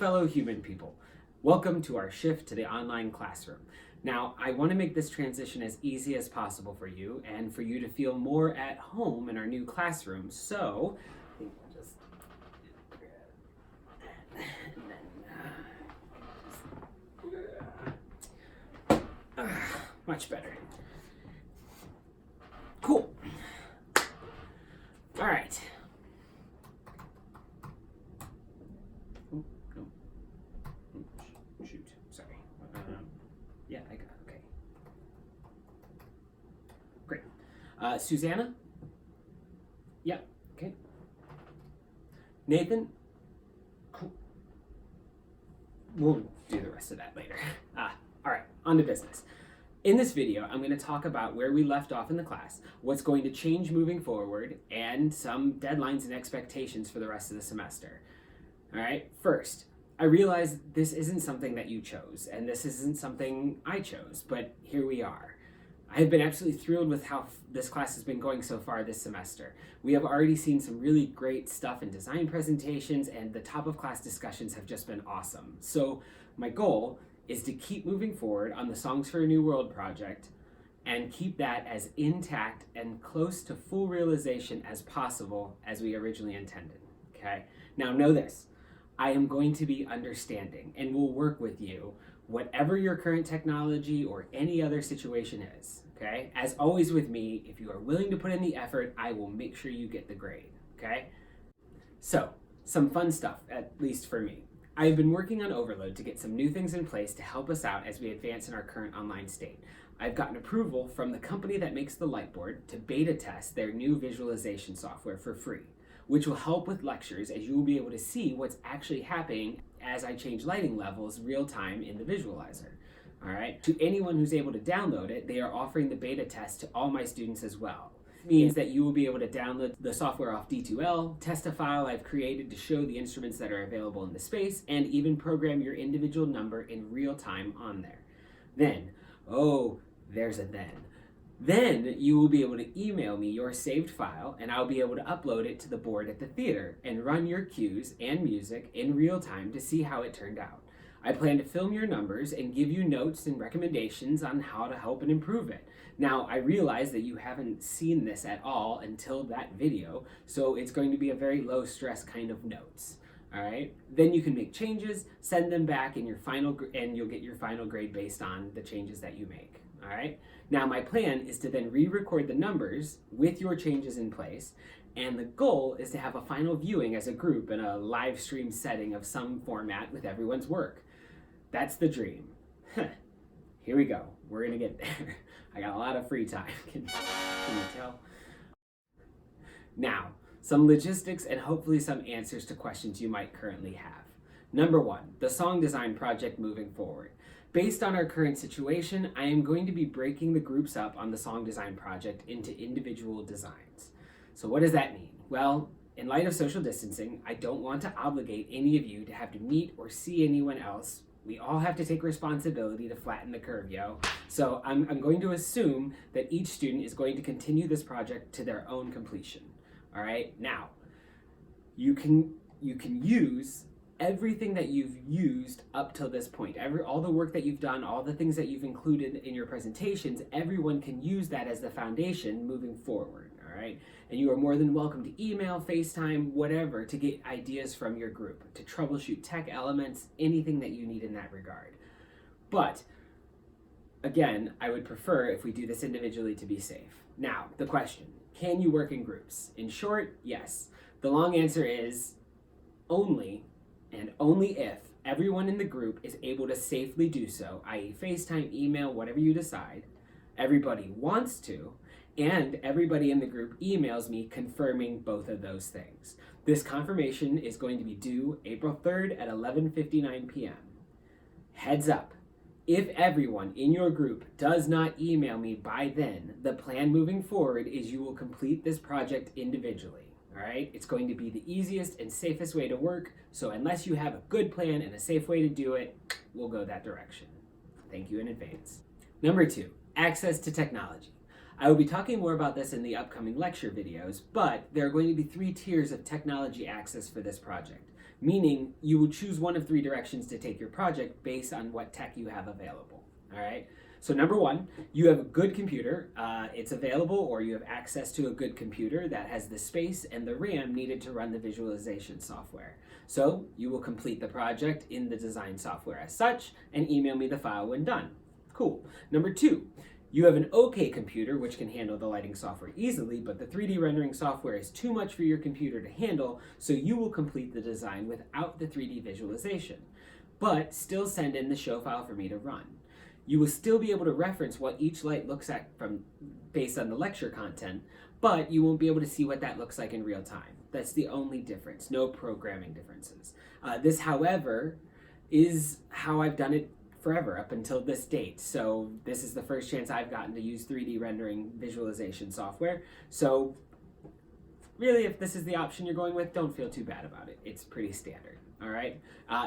fellow human people. Welcome to our shift to the online classroom. Now, I want to make this transition as easy as possible for you and for you to feel more at home in our new classroom. So, I think we'll just much better. Cool. All right. Shoot, sorry. Yeah, I got it. Okay. Great. Susanna? Yeah, okay. Nathan? Cool. We'll do the rest of that later. All right, on to business. In this video, I'm going to talk about where we left off in the class, what's going to change moving forward, and some deadlines and expectations for the rest of the semester. All right, first, I realize this isn't something that you chose, and this isn't something I chose, but here we are. I have been absolutely thrilled with how this class has been going so far this semester. We have already seen some really great stuff in design presentations, and the top of class discussions have just been awesome. So my goal is to keep moving forward on the Songs for a New World project and keep that as intact and close to full realization as possible as we originally intended, okay? Now know this. I am going to be understanding and will work with you, whatever your current technology or any other situation is, okay? As always with me, if you are willing to put in the effort, I will make sure you get the grade, okay? So, some fun stuff, at least for me. I've been working on Overload to get some new things in place to help us out as we advance in our current online state. I've gotten approval from the company that makes the Lightboard to beta test their new visualization software for free, which will help with lectures as you will be able to see what's actually happening as I change lighting levels real time in the visualizer. All right. To anyone who's able to download it, they are offering the beta test to all my students as well. Means that you will be able to download the software off D2L, test a file I've created to show the instruments that are available in the space, and even program your individual number in real time on there. Then, there's a then. Then you will be able to email me your saved file, and I'll be able to upload it to the board at the theater and run your cues and music in real time to see how it turned out. I plan to film your numbers and give you notes and recommendations on how to help and improve it. Now, I realize that you haven't seen this at all until that video, so it's going to be a very low stress kind of notes. All right. Then you can make changes, send them back, and you'll get your final grade based on the changes that you make. All right. Now, my plan is to then re-record the numbers with your changes in place, and the goal is to have a final viewing as a group in a live stream setting of some format with everyone's work. That's the dream. Here we go. We're gonna get there. I got a lot of free time. Can you tell? Now, some logistics and hopefully some answers to questions you might currently have. Number one, the song design project moving forward. Based on our current situation, I am going to be breaking the groups up on the song design project into individual designs. So what does that mean? Well, in light of social distancing, I don't want to obligate any of you to have to meet or see anyone else. We all have to take responsibility to flatten the curve, yo. So I'm going to assume that each student is going to continue this project to their own completion. All right, now, you can use everything that you've used up till this point, all the work that you've done, all the things that you've included in your presentations, everyone can use that as the foundation moving forward, all right? And you are more than welcome to email, FaceTime, whatever, to get ideas from your group, to troubleshoot tech elements, anything that you need in that regard. But, again, I would prefer if we do this individually to be safe. Now, the question, can you work in groups? In short, yes. The long answer is only, and only if everyone in the group is able to safely do so, i.e. FaceTime, email, whatever you decide, everybody wants to, and everybody in the group emails me confirming both of those things. This confirmation is going to be due April 3rd at 11:59 p.m. Heads up, if everyone in your group does not email me by then, the plan moving forward is you will complete this project individually. All right, it's going to be the easiest and safest way to work, so unless you have a good plan and a safe way to do it, we'll go that direction. Thank you in advance. Number two, access to technology. I will be talking more about this in the upcoming lecture videos, but there are going to be 3 tiers of technology access for this project. meaning you will choose one of three directions to take your project based on what tech you have available. All right. So number one, you have a good computer. It's available, or you have access to a good computer that has the space and the RAM needed to run the visualization software. So you will complete the project in the design software as such and email me the file when done. Cool. Number two, you have an okay computer which can handle the lighting software easily, but the 3D rendering software is too much for your computer to handle, so you will complete the design without the 3D visualization, but still send in the show file for me to run. You will still be able to reference what each light looks like based on the lecture content, but you won't be able to see what that looks like in real time. That's the only difference, no programming differences. This, however, is how I've done it forever up until this date. So this is the first chance I've gotten to use 3D rendering visualization software. So really, if this is the option you're going with, don't feel too bad about it. It's pretty standard. All right.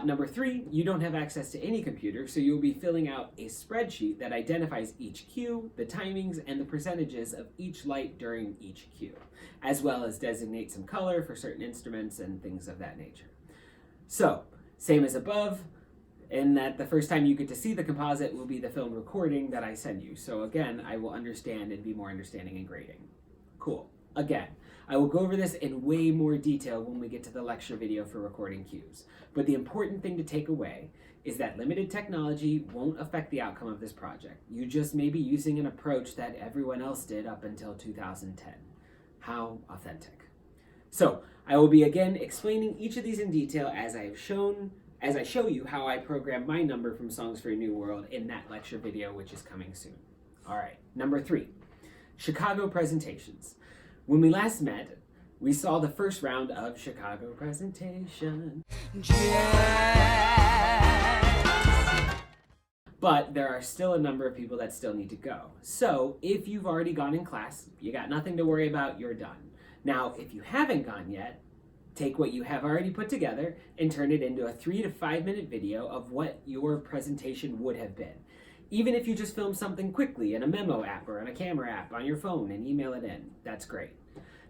Number three, you don't have access to any computer, so you'll be filling out a spreadsheet that identifies each cue, the timings, and the percentages of each light during each cue, as well as designate some color for certain instruments and things of that nature. So, same as above, in that the first time you get to see the composite will be the film recording that I send you. So again, I will understand and be more understanding in grading. Cool. Again, I will go over this in way more detail when we get to the lecture video for recording cues. But the important thing to take away is that limited technology won't affect the outcome of this project. You just may be using an approach that everyone else did up until 2010. How authentic. So I will be again explaining each of these in detail as I show you how I program my number from Songs for a New World in that lecture video, which is coming soon. All right, number three, Chicago presentations. When we last met, we saw the first round of Chicago presentation. But there are still a number of people that still need to go. So if you've already gone in class, you got nothing to worry about, you're done. Now, if you haven't gone yet, take what you have already put together and turn it into a 3 to 5 minute video of what your presentation would have been. Even if you just film something quickly in a memo app or in a camera app on your phone and email it in, that's great.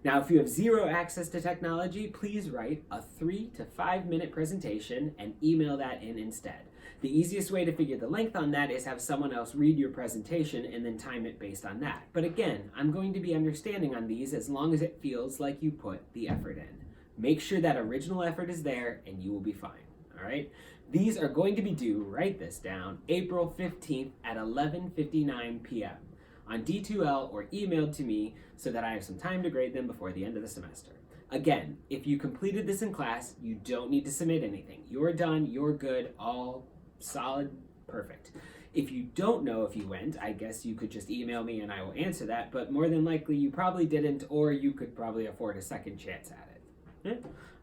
Now, if you have zero access to technology, please write a 3 to 5 minute presentation and email that in instead. The easiest way to figure the length on that is have someone else read your presentation and then time it based on that. But again, I'm going to be understanding on these as long as it feels like you put the effort in. Make sure that original effort is there and you will be fine, all right? These are going to be due, write this down, April 15th at 11:59 p.m. on D2L or emailed to me so that I have some time to grade them before the end of the semester. Again, if you completed this in class, you don't need to submit anything. You're done, you're good, all solid, perfect. If you don't know if you went, I guess you could just email me and I will answer that, but more than likely you probably didn't, or you could probably afford a second chance at it.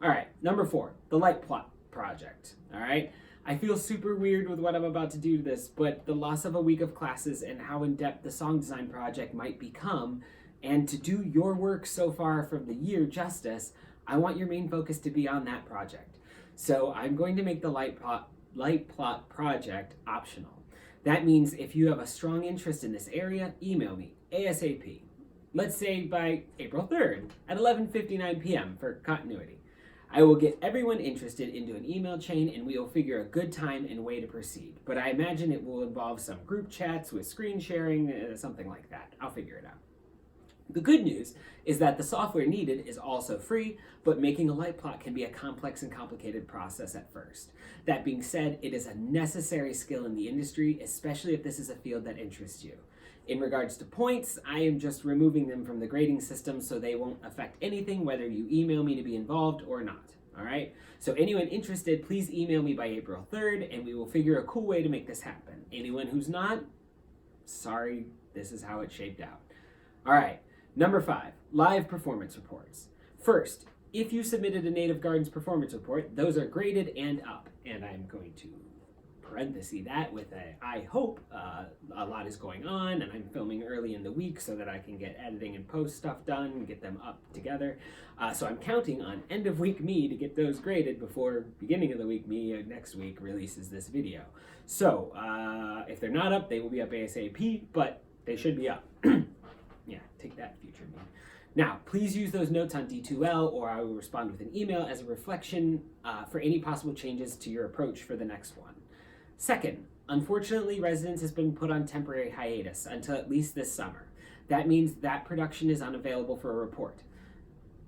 All right, number 4, the light plot project. All right, I feel super weird with what I'm about to do to this, but the loss of a week of classes and how in-depth the song design project might become, and to do your work so far from the year justice, I want your main focus to be on that project. So I'm going to make the light plot project optional. That means if you have a strong interest in this area, email me ASAP. Let's say by April 3rd at 11:59 p.m. for continuity. I will get everyone interested into an email chain and we will figure a good time and way to proceed. But I imagine it will involve some group chats with screen sharing, something like that. I'll figure it out. The good news is that the software needed is also free, but making a light plot can be a complex and complicated process at first. That being said, it is a necessary skill in the industry, especially if this is a field that interests you. In regards to points, I am just removing them from the grading system so they won't affect anything whether you email me to be involved or not. All right? So anyone interested, please email me by April 3rd and we will figure a cool way to make this happen. Anyone who's not, sorry, this is how it shaped out. All right. Number 5, live performance reports. First, if you submitted a Native Gardens performance report, those are graded and up. And I'm going to parenthesis that with I hope a lot is going on and I'm filming early in the week so that I can get editing and post stuff done and get them up together. So I'm counting on end of week me to get those graded before beginning of the week me next week releases this video. So if they're not up, they will be up ASAP, but they should be up. Yeah, take that, future me. Now, please use those notes on D2L, or I will respond with an email as a reflection for any possible changes to your approach for the next one. Second, unfortunately, residence has been put on temporary hiatus until at least this summer. That means that production is unavailable for a report.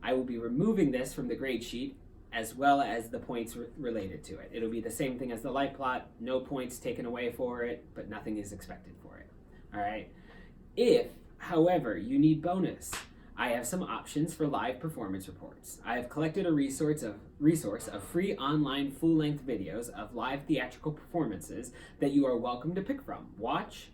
I will be removing this from the grade sheet as well as the points related to it. It'll be the same thing as the light plot, no points taken away for it, but nothing is expected for it. All right. If, however, you need bonus, I have some options for live performance reports. I have collected a resource of free online full-length videos of live theatrical performances that you are welcome to pick from. Watch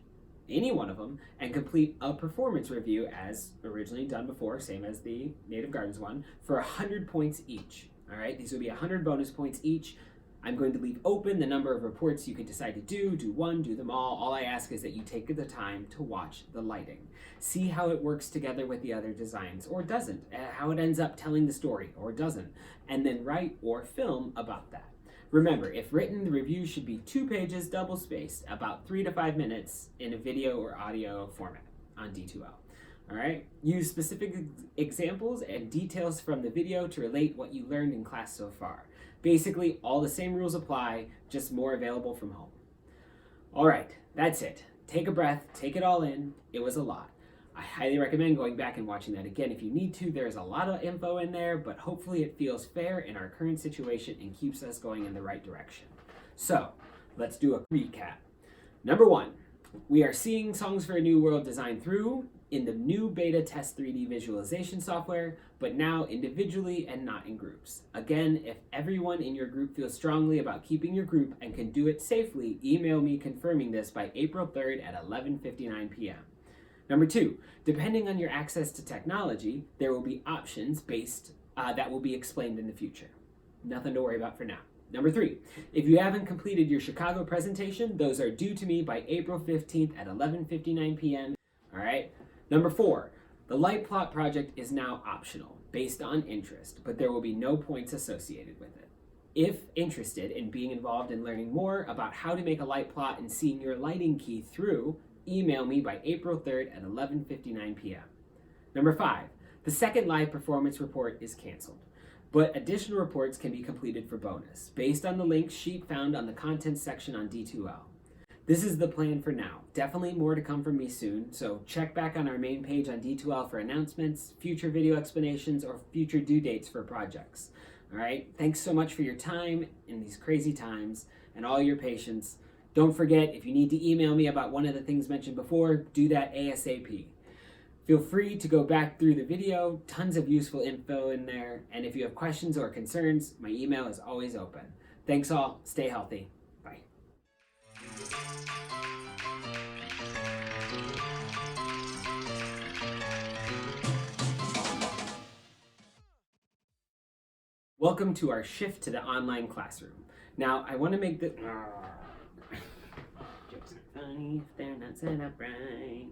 any one of them and complete a performance review as originally done before, same as the Native Gardens one, for 100 points each. All right, these will be 100 bonus points each. I'm going to leave open the number of reports you could decide to do one, do them all. All I ask is that you take the time to watch the lighting. See how it works together with the other designs, or doesn't, how it ends up telling the story, or doesn't, and then write or film about that. Remember, if written, the review should be 2 pages, double-spaced, about 3 to 5 minutes in a video or audio format on D2L. All right? Use specific examples and details from the video to relate what you learned in class so far. Basically, all the same rules apply, just more available from home. All right, that's it. Take a breath, take it all in. It was a lot. I highly recommend going back and watching that again if you need to. There's a lot of info in there, but hopefully it feels fair in our current situation and keeps us going in the right direction. So, let's do a recap. Number 1, we are seeing Songs for a New World design through in the new beta test 3D visualization software, but now individually and not in groups. Again, if everyone in your group feels strongly about keeping your group and can do it safely, email me confirming this by April 3rd at 11:59 p.m. Number 2, depending on your access to technology, there will be options based that will be explained in the future. Nothing to worry about for now. Number 3, if you haven't completed your Chicago presentation, those are due to me by April 15th at 11:59 p.m. All right. Number 4, the light plot project is now optional based on interest, but there will be no points associated with it. If interested in being involved in learning more about how to make a light plot and seeing your lighting key through, email me by April 3rd at 11:59 p.m. Number 5, the second live performance report is canceled, but additional reports can be completed for bonus, based on the link sheet found on the contents section on D2L. This is the plan for now. Definitely more to come from me soon, so check back on our main page on D2L for announcements, future video explanations, or future due dates for projects. All right, thanks so much for your time in these crazy times and all your patience. Don't forget, if you need to email me about one of the things mentioned before, do that ASAP. Feel free to go back through the video, tons of useful info in there, and if you have questions or concerns, my email is always open. Thanks all, stay healthy. Bye. Welcome to our shift to the online classroom. Now, I want to make the... Jokes are funny if they're not set up right.